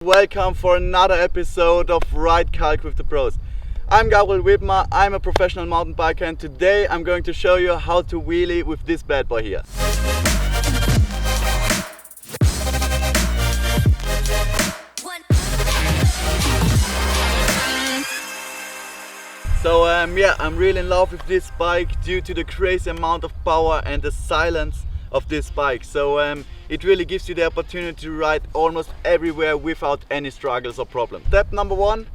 Welcome for another episode of Ride Kalk with the Pros. I'm Gabriel Wibmer, I'm a professional mountain biker, and today I'm going to show you how to wheelie with this bad boy here. So I'm really in love with this bike due to the crazy amount of power and the silence of this bike. So it really gives you the opportunity to ride almost everywhere without any struggles or problems. Step number one,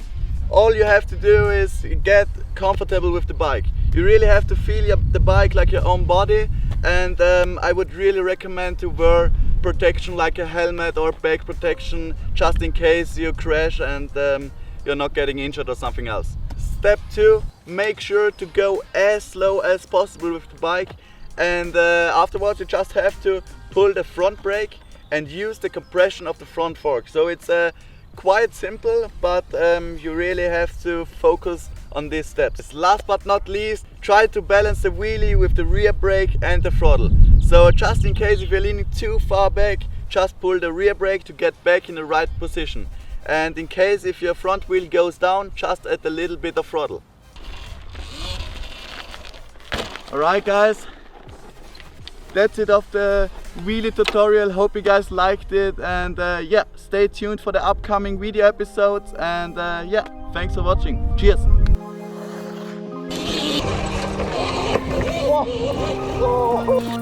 all you have to do is get comfortable with the bike. You really have to feel the bike like your own body, and I would really recommend to wear protection like a helmet or back protection just in case you crash and you're not getting injured or something else. Step 2, make sure to go as slow as possible with the bike, and afterwards you just have to pull the front brake and use the compression of the front fork. So it's quite simple, but you really have to focus on these steps. Last but not least, try to balance the wheelie with the rear brake and the throttle. So just in case if you're leaning too far back, just pull the rear brake to get back in the right position. And in case if your front wheel goes down, just add a little bit of throttle. Alright guys, that's it of the wheelie tutorial. Hope you guys liked it, and stay tuned for the upcoming video episodes, and thanks for watching. Cheers! Oh.